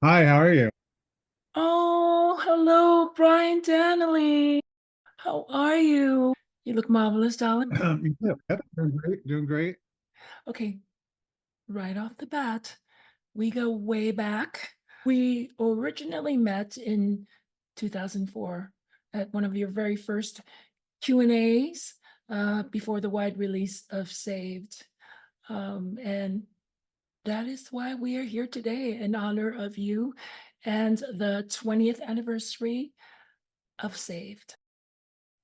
Hi, how are you? Oh, hello, Brian Dannelly. How are you? You look marvelous, darling. Yeah, yep, doing great, doing great. Okay, right off the bat, we go way back. We originally met in 2004 at one of your very first Q&As before the wide release of Saved. And that is why we are here today in honor of you and the 20th anniversary of Saved.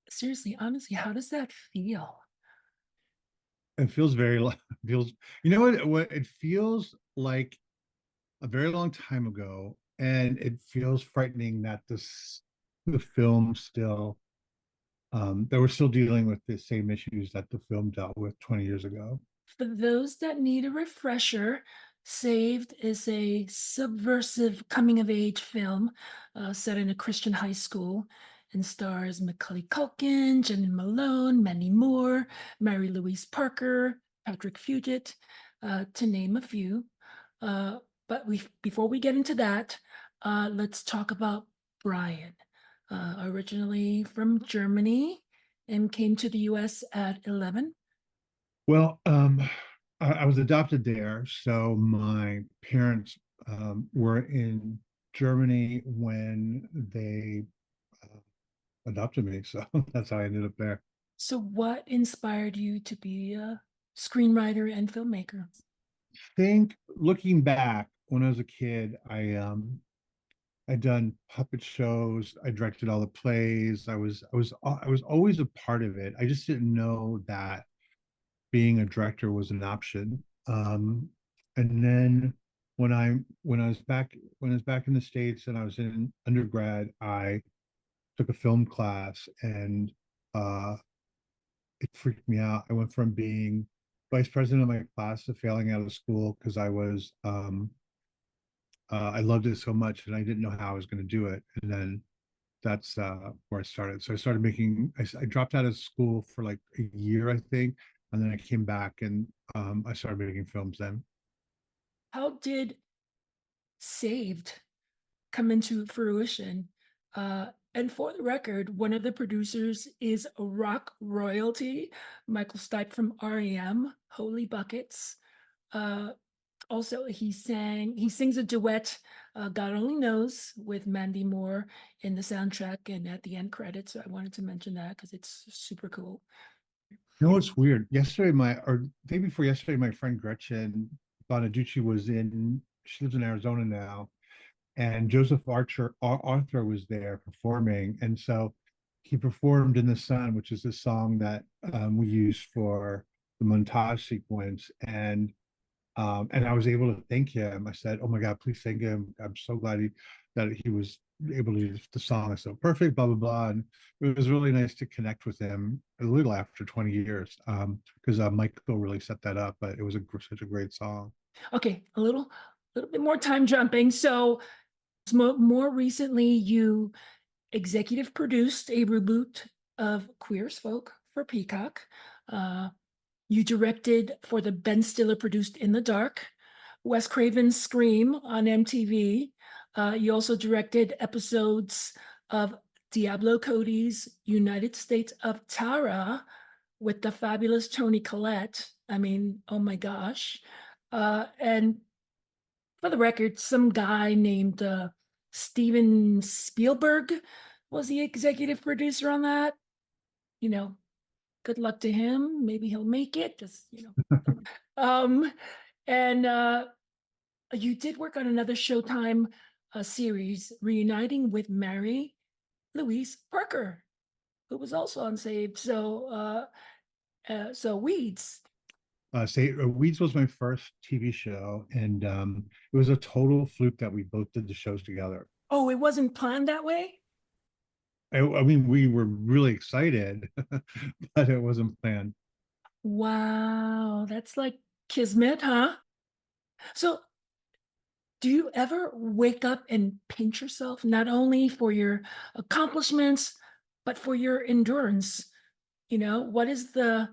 Seriously, honestly, how does that feel? It feels very feels you know what it feels like a very long time ago, and it feels frightening that the film still that we're still dealing with the same issues that the film dealt with 20 years ago. For those that need a refresher, Saved is a subversive coming of age film set in a Christian high school and stars Macaulay Culkin, Jenny Malone, Mandy Moore, Mary Louise Parker, Patrick Fugit, to name a few. But before we get into that, let's talk about Brian. Originally from Germany and came to the US at 11. Well, I was adopted there, so my parents were in Germany when they uh, adopted me, so that's how I ended up there. So, what inspired you to be a screenwriter and filmmaker? Think looking back when I was a kid, I'd done puppet shows, I directed all the plays, I was always a part of it. I just didn't know that being a director was an option. And then when I was back in the States and I was in undergrad, I took a film class, and uh it freaked me out. I went from being vice president of my class to failing out of school because I loved it so much and I didn't know how I was going to do it. And then that's where I started. So I started making. I dropped out of school for like a year, I think, and then I came back and I started making films then. How did Saved come into fruition? And for the record, one of the producers is a rock royalty, Michael Stipe from REM, Holy Buckets. Uh, Also, he sings a duet, God Only Knows, with Mandy Moore in the soundtrack and at the end credits. So I wanted to mention that because it's super cool. You know what's weird? Yesterday, or day before yesterday, my friend Gretchen Bonaducci was in. She lives in Arizona now, and Joseph Arthur was there performing, and so he performed "In the Sun," which is a song that we use for the montage sequence, and I was able to thank him. I said, "Oh my God, please thank him. I'm so glad that he was able to use the song is so perfect." Blah blah blah, and it was really nice to connect with him a little after 20 years, because Michael really set that up. But it was such a great song. Okay, little bit more time jumping. So more recently, you executive produced a reboot of Queer as Folk for Peacock. Uh, you directed for the Ben Stiller produced In the Dark, Wes Craven's Scream on MTV. You also directed episodes of Diablo Cody's United States of Tara with the fabulous Toni Collette. I mean, oh my gosh. And for the record, some guy named Steven Spielberg was the executive producer on that. You know, good luck to him. Maybe he'll make it. Um, and you did work on another Showtime series, reuniting with Mary Louise Parker, who was also on Saved. So Weeds. Say Weeds was my first TV show, and it was a total fluke that we both did the shows together. Oh, it wasn't planned that way. I mean, we were really excited, but it wasn't planned. Wow, that's like kismet, huh? So do you ever wake up and pinch yourself not only for your accomplishments but for your endurance? What is the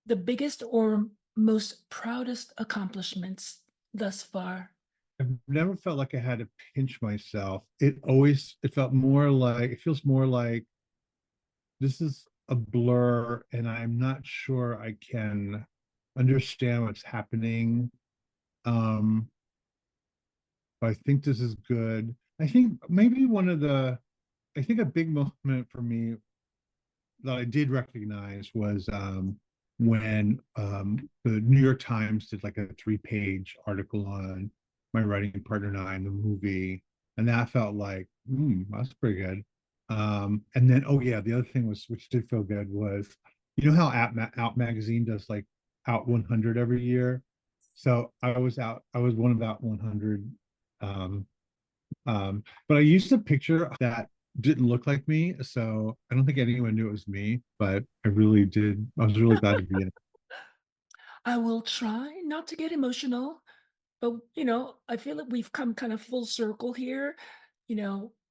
biggest or most proudest accomplishments thus far? I've never felt like I had to pinch myself. It felt more like, it feels more like this is a blur and I'm not sure I can understand what's happening. Um, but I think this is good. I think maybe I think a big moment for me that I did recognize was when the New York Times did like a 3-page article on my writing partner and I in the movie, and that felt like, that's pretty good. And then, oh yeah, the other thing was, which did feel good, was, you know how Out Magazine does like Out 100 every year. So I was one of Out 100. Um, but I used a picture that didn't look like me, so I don't think anyone knew it was me, but I really did. I was really glad to be in it. I will try not to get emotional, but I feel like we've come kind of full circle here.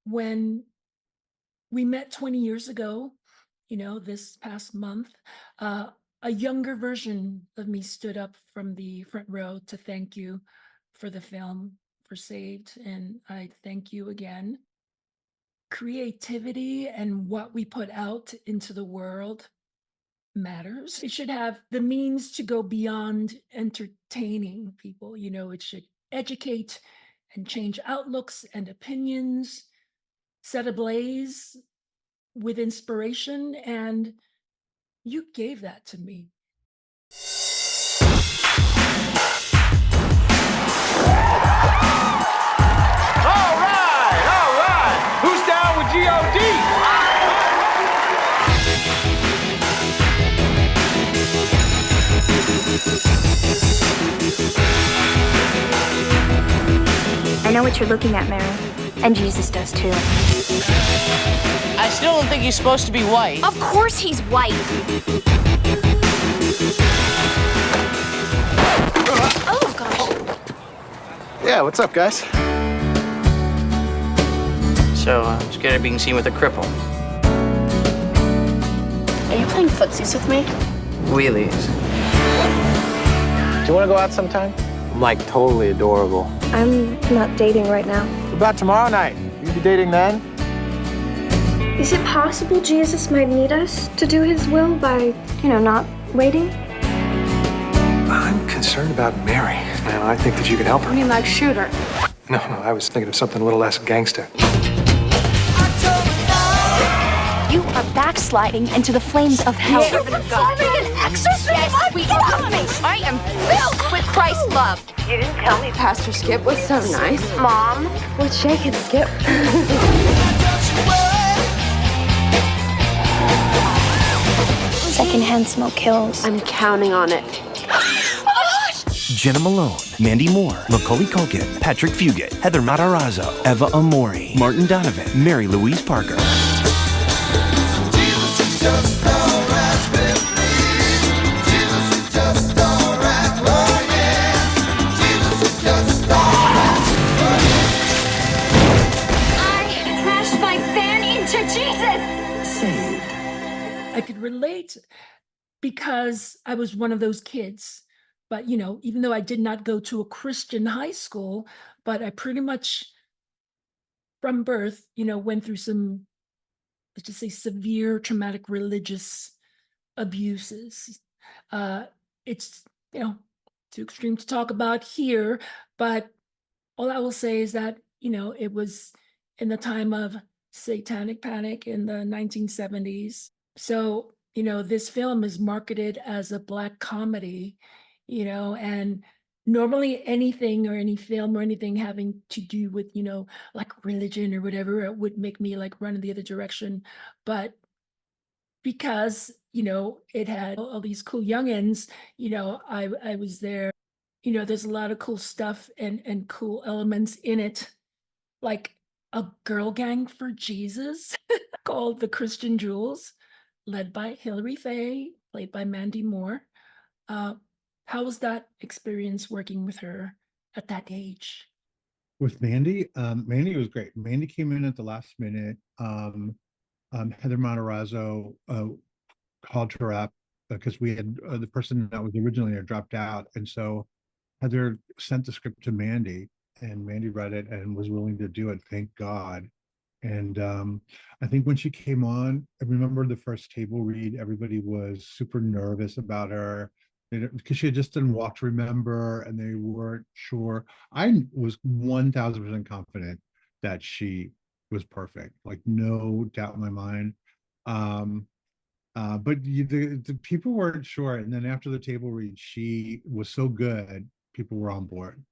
When we met 20 years ago, this past month, uh, a younger version of me stood up from the front row to thank you for the film, for Saved, and I thank you again. Creativity and what we put out into the world matters. It should have the means to go beyond entertaining people. It should educate and change outlooks and opinions, set ablaze with inspiration, and you gave that to me. All right. Who's down with GOD? I know what you're looking at, Mary. And Jesus does too. I still don't think he's supposed to be white. Of course he's white. Oh, gosh. Yeah, what's up, guys? So, scared of being seen with a cripple. Are you playing footsies with me? Wheelies. Do you want to go out sometime? I'm like totally adorable. I'm not dating right now. What about tomorrow night? You be dating then? Is it possible Jesus might need us to do his will by, not waiting? I'm concerned about Mary, and I think that you can help her. I mean, like Shooter. No, I was thinking of something a little less gangster. You are backsliding into the flames of hell. You're performing an exorcism? Yes, we are. I am filled with Christ's love. You didn't tell me Pastor Skip was so nice. Mom, let's shake it, Skip. Secondhand smoke kills. I'm counting on it. Jenna Malone, Mandy Moore, Macaulay Culkin, Patrick Fugit, Heather Matarazzo, Eva Amori, Martin Donovan, Mary Louise Parker. I could relate because I was one of those kids. But, even though I did not go to a Christian high school, but I pretty much from birth, went through some, let's just say, severe traumatic religious abuses. It's, too extreme to talk about here, but all I will say is that, it was in the time of satanic panic in the 1970s. So, this film is marketed as a Black comedy, and normally anything or any film or anything having to do with, like religion or whatever, it would make me like run in the other direction. But because, it had all these cool youngins, I was there. There's a lot of cool stuff and cool elements in it, like a girl gang for Jesus called the Christian Jewels, led by Hilary Faye, played by Mandy Moore. How was that experience working with her at that age? With Mandy, Mandy was great. Mandy came in at the last minute. Heather Matarazzo called her up because we had the person that was originally there dropped out, and so Heather sent the script to Mandy, and Mandy read it and was willing to do it. Thank God. And I think when she came on, I remember the first table read, everybody was super nervous about her because she had just done Walk to Remember and they weren't sure. I was 1000% confident that she was perfect, like no doubt in my mind. But the people weren't sure. And then after the table read, she was so good, people were on board.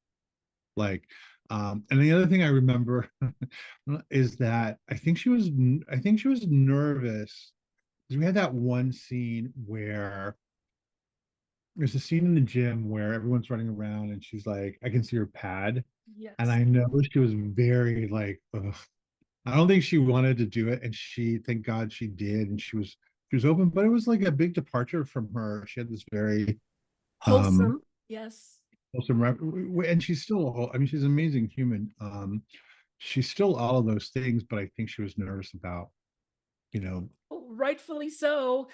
Like, and the other thing I remember is that I think she was nervous because we had that one scene where there's a scene in the gym where everyone's running around and she's like, I can see her pad. Yes. And I know she was very like, ugh. I don't think she wanted to do it. And thank God she did. And she was open, but it was like a big departure from her. She had this very wholesome, yes. wholesome, and she's still, I mean, she's an amazing human. She's still all of those things, but I think she was nervous about, Rightfully so.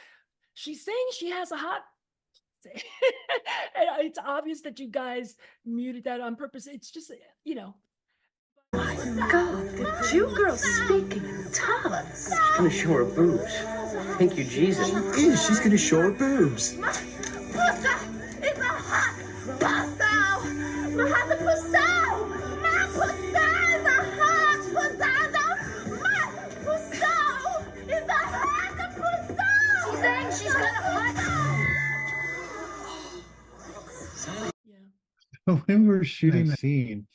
She's saying she has a hot and it's obvious that you guys muted that on purpose. It's just, My God, the Jew girl speaking in tongues. She's gonna show her boobs. Thank you, Jesus. She's gonna show her boobs. When we were shooting that scene,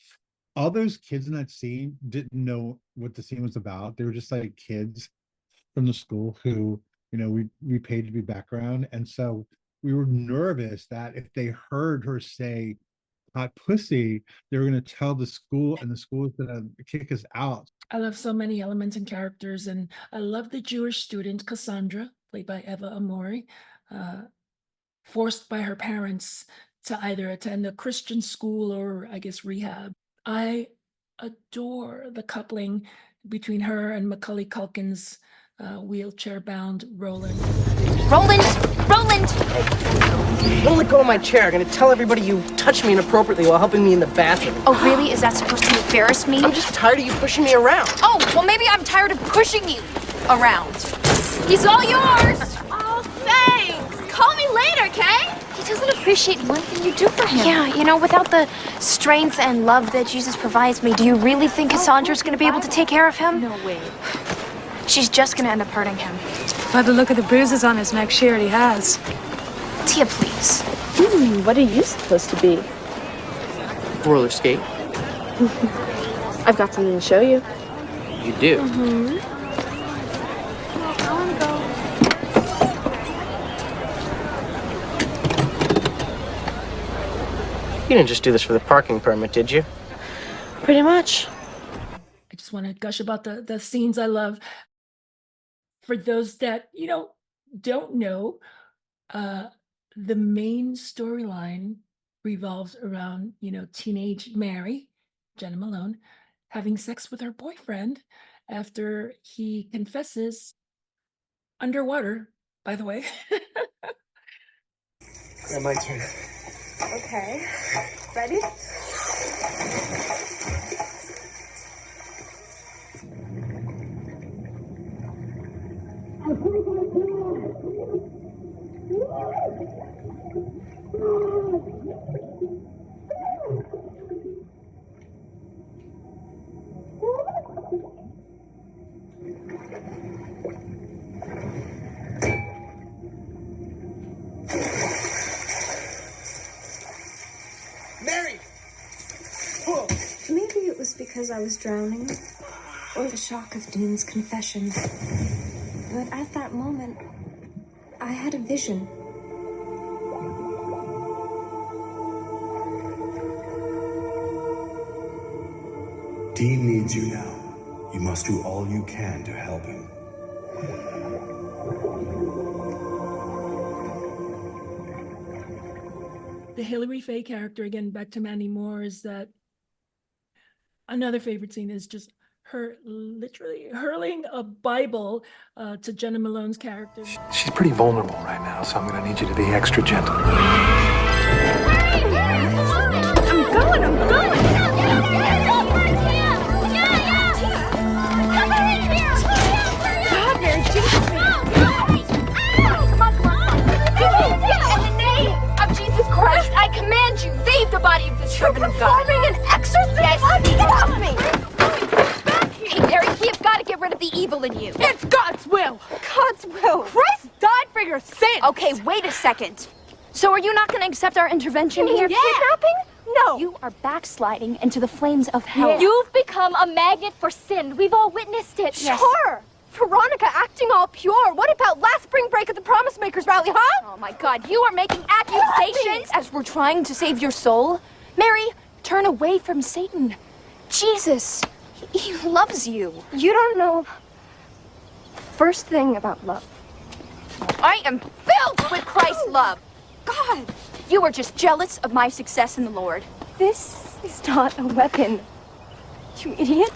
all those kids in that scene didn't know what the scene was about. They were just like kids from the school who, we paid to be background. And so we were nervous that if they heard her say hot pussy, they were going to tell the school and the school was going to kick us out. I love so many elements and characters. And I love the Jewish student, Cassandra, played by Eva Amori, forced by her parents to either attend a Christian school or, I guess, rehab. I adore the coupling between her and Macaulay Culkin's wheelchair-bound Roland. Roland! Don't let go of my chair. I'm gonna tell everybody you touched me inappropriately while helping me in the bathroom. Oh, really? Is that supposed to embarrass me? I'm just tired of you pushing me around. Oh, well, maybe I'm tired of pushing you around. He's all yours! Oh, thanks. Call me later, okay? He doesn't appreciate one thing you do for him. Yeah, without the strength and love that Jesus provides me, do you really think Cassandra's going to be able to take care of him? No way. She's just going to end up hurting him. By the look of the bruises on his neck, she already has. Tia, please. What are you supposed to be? Roller skate. I've got something to show you. You do? You didn't just do this for the parking permit, did you? Pretty much. I just want to gush about the scenes I love. For those that, don't know, the main storyline revolves around, teenage Mary, Jenna Malone, having sex with her boyfriend after he confesses underwater, by the way. Yeah, my turn. Okay. Ready? Mary! Maybe it was because I was drowning, or the shock of Dean's confession. But at that moment, I had a vision. Dean needs you now. You must do all you can to help him. The Hilary Faye character, again, back to Mandy Moore, is that another favorite scene is just her literally hurling a Bible to Jenna Malone's character. She's pretty vulnerable right now, so I'm gonna need you to be extra gentle. I'm going! evil in you. It's God's will. God's will. Christ died for your sins. Okay, wait a second. So are you not going to accept our intervention here? Kidnapping? No. You are backsliding into the flames of hell. You've become a magnet for sin. We've all witnessed it. Yes. Sure. Veronica acting all pure. What about last spring break at the Promise Makers rally, huh? Oh my God, you are making accusations as we're trying to save your soul. Mary, turn away from Satan. Jesus, he loves you. You don't know first thing about love. I am filled with Christ's love. God, you are just jealous of my success in the Lord. This is not a weapon, you idiot.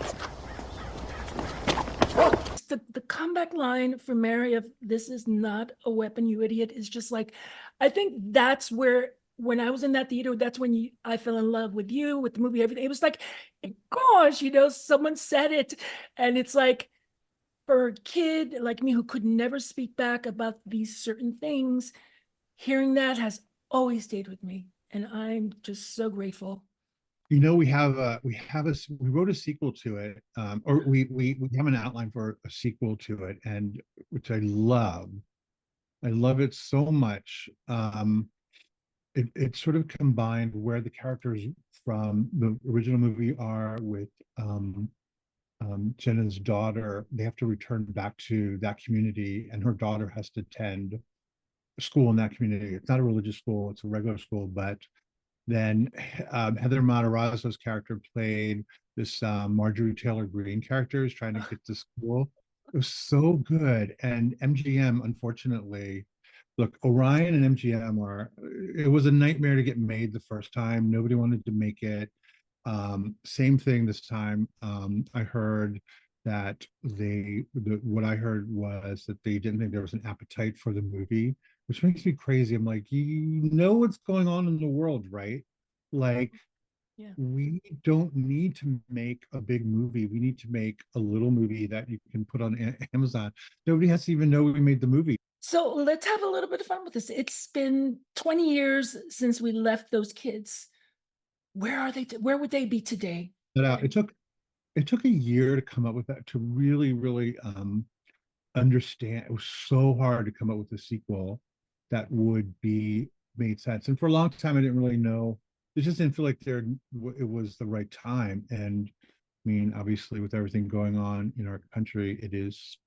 The comeback line for Mary of "This is not a weapon, you idiot" is just like, I think that's where, when I was in that theater, that's when I fell in love with you, with the movie, everything. It was like, gosh, someone said it. And it's like, for a kid like me who could never speak back about these certain things, hearing that has always stayed with me. And I'm just so grateful. We wrote a sequel to it, or we have an outline for a sequel to it, and which I love. I love it so much. It sort of combined where the characters from the original movie are with Jenna's daughter. They have to return back to that community, and her daughter has to attend school in that community. It's not a religious school; it's a regular school, but then Heather Matarazzo's character played this Marjorie Taylor Greene character who's trying to get to school. It was so good. And MGM, unfortunately, look, Orion and MGM it was a nightmare to get made the first time. Nobody wanted to make it. Same thing this time. I heard that what I heard was that they didn't think there was an appetite for the movie, which makes me crazy. I'm like, you know what's going on in the world, right? Like, yeah. We don't need to make a big movie. We need to make a little movie that you can put on Amazon. Nobody has to even know we made the movie. So let's have a little bit of fun with this. It's been 20 years since we left those kids. Where are they? Where would they be today? It took a year to come up with that, to really, really understand. It was so hard to come up with a sequel that would be made sense. And for a long time, I didn't really know. It just didn't feel like it was the right time. And I mean, obviously, with everything going on in our country, it is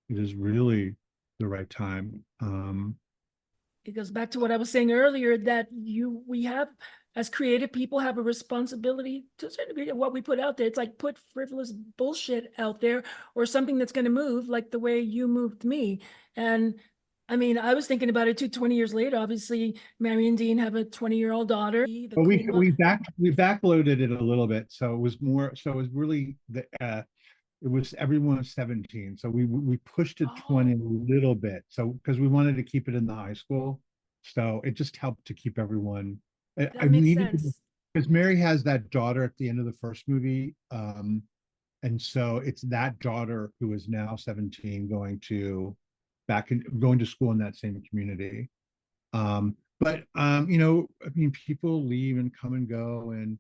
really the right time. It goes back to what I was saying earlier, that we have, as creative people, have a responsibility to a certain degree of what we put out there. It's like, put frivolous bullshit out there, or something that's going to move, like the way you moved me. And I mean, I was thinking about it too. 20 years later, obviously, Mary and Dean have a 20-year-old daughter. But we backloaded it a little bit, so it was more. So it was really it was everyone 17, so we pushed it 20 a little bit, so because we wanted to keep it in the high school, so it just helped to keep everyone. I needed, because Mary has that daughter at the end of the first movie, and so it's that daughter who is now 17 going to school in that same community. But I mean, people leave and come and go, and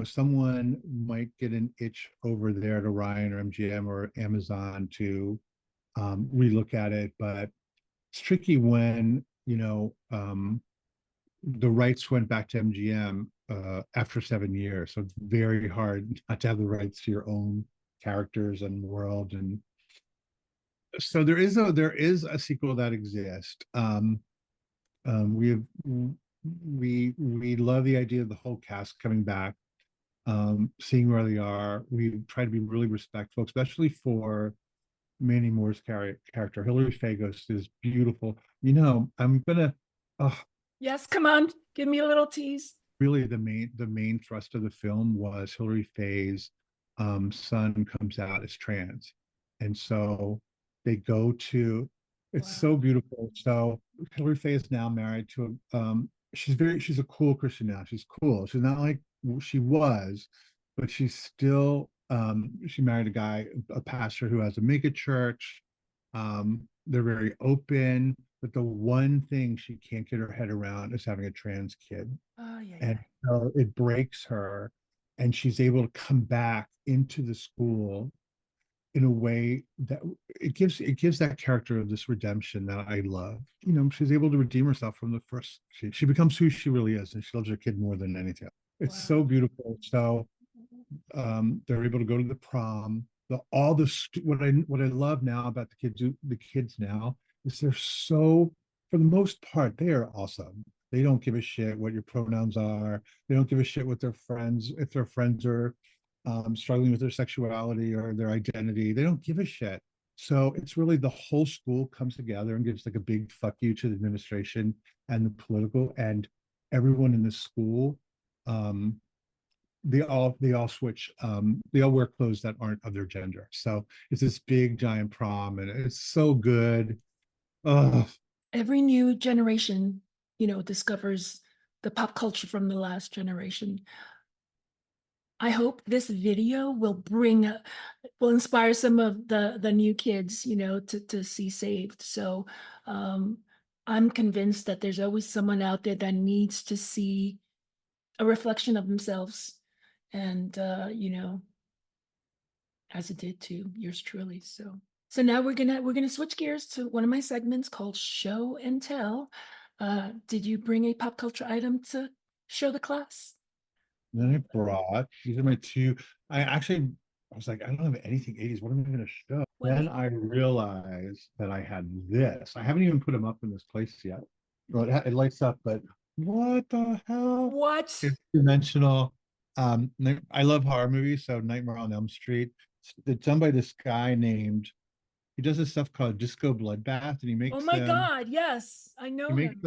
someone might get an itch over there at Orion or MGM or Amazon to relook at it. But it's tricky when, the rights went back to MGM after 7 years. So it's very hard not to have the rights to your own characters and world. And so there is a sequel that exists. We love the idea of the whole cast coming back, seeing where they are. We try to be really respectful, especially for Mandy Moore's character. Hilary Fagos is beautiful. I'm gonna. Yes, come on, give me a little tease. Really, the main thrust of the film was Hilary Faye's son comes out as trans, and so they go to. It's so beautiful. So Hilary Faye is now married to she's a cool Christian now. She's cool. She's not like she was, but she's still she married a pastor who has a mega church. They're very open, but the one thing she can't get her head around is having a trans kid. And so it breaks her, and she's able to come back into the school in a way that it gives that character this redemption that I love. You know, she's able to redeem herself from the first. She becomes who she really is, and she loves her kid more than anything else. It's so beautiful. So they're able to go to the prom. What I love now about the kids now is they're so, for the most part, they are awesome. They don't give a shit what your pronouns are. They don't give a shit what their friends, if their friends are struggling with their sexuality or their identity. They don't give a shit. So it's really the whole school comes together and gives like a big fuck you to the administration and the political, and everyone in the school. They all switch. They all wear clothes that aren't of their gender. So it's this big giant prom, and it's so good. Every new generation, discovers the pop culture from the last generation. I hope this video will inspire some of the new kids, to see Saved. So I'm convinced that there's always someone out there that needs to see a reflection of themselves, and as it did to yours truly. So now we're gonna switch gears to one of my segments called Show and Tell. Did you bring a pop culture item to show the class? Then I brought, these are my two. I was like, I don't have anything 80s. What am I going to show? Then I realized that I had this. I haven't even put them up in this place yet. Well, it lights up, but what the hell? What? It's dimensional. I love horror movies, so Nightmare on Elm Street. It's done by this guy named, he does this stuff called Disco Bloodbath, and he makes Oh my them. God, yes, I know He makes him.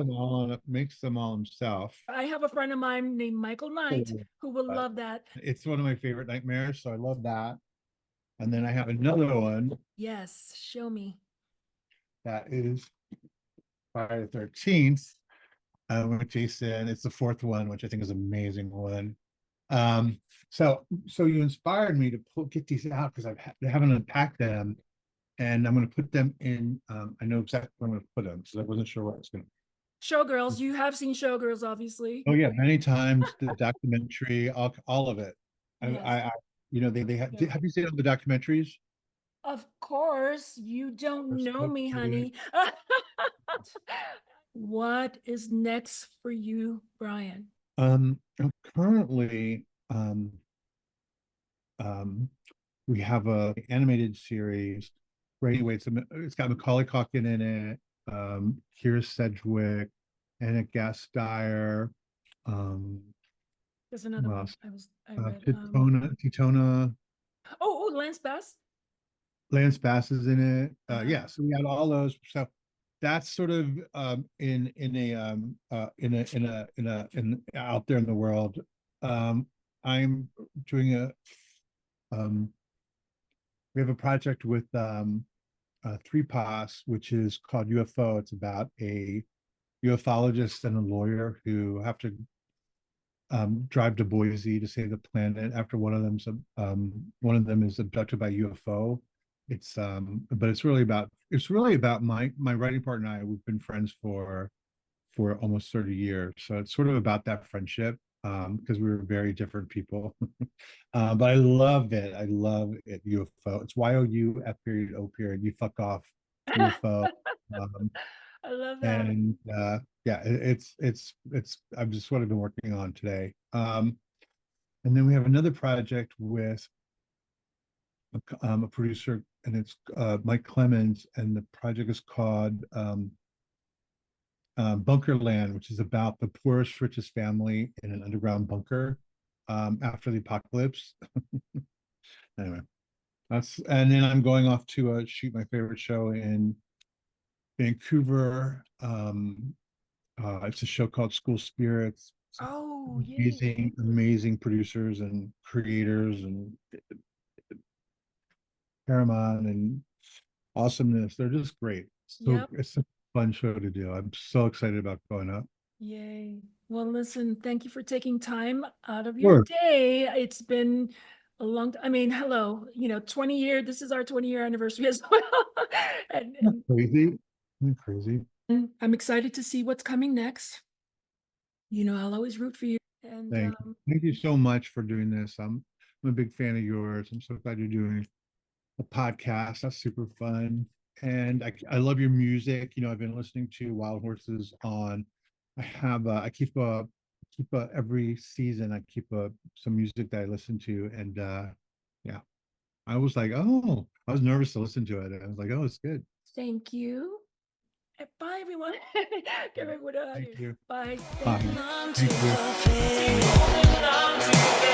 makes them all himself. I have a friend of mine named Michael Knight who will love that. It's one of my favorite nightmares, so I love that. And then I have another one Yes, show me. that is Friday the 13th with Jason. It's the fourth one, which I think is an amazing one. So you inspired me to get these out because I haven't unpacked them, and I'm going to put them in. I know exactly where I'm going to put them because I wasn't sure where I was going to. Showgirls, you have seen Showgirls, obviously. Oh yeah, many times. The documentary, all of it. Yes. I they have you seen all the documentaries? Of course, you don't They're know so me, good. honey. What is next for you, Brian? Currently, we have a animated series. Right, anyway, it's got Macaulay Culkin in it, Kira Sedgwick, Anna Gasteyer, There's another who one. else? I read. Titona. Oh, Lance Bass. Lance Bass is in it. Uh-huh. So we had all those. So that's sort of in out there in the world. I'm doing we have a project with 3POS, which is called UFO. It's about a ufologist and a lawyer who have to drive to Boise to save the planet after one of them is abducted by UFO. But it's really about my writing partner and I. We've been friends for almost 30 years, so it's sort of about that friendship, because we were very different people. But I love it. UFO. It's YOUF period O period. You fuck off. UFO. I love that. And yeah, it's I've just what I've been working on today. And then we have another project with a producer, and it's Mike Clemens, and the project is called Bunkerland, which is about the poorest, richest family in an underground bunker after the apocalypse. Anyway, and then I'm going off to shoot my favorite show in Vancouver. It's a show called School Spirits. Oh, amazing producers and creators and Paramount and awesomeness. They're just great. So it's a fun show to do. I'm so excited about going up. Yay. Well, listen, thank you for taking time out of your day. It's been a long time. I mean, hello, 20 year, this is our 20-year anniversary as well. and Crazy. And I'm excited to see what's coming next. I'll always root for you. And thank you so much for doing this. I'm a big fan of yours. I'm so glad you're doing a podcast. That's super fun. And I love your music. You know, I've been listening to Wild Horses on. I have I keep every season. I keep some music that I listen to, and yeah, I was like, oh, I was nervous to listen to it. I was like, oh, it's good. Thank you. Bye, everyone. Give everyone a hug. Thank you. Bye. Bye. Thank you.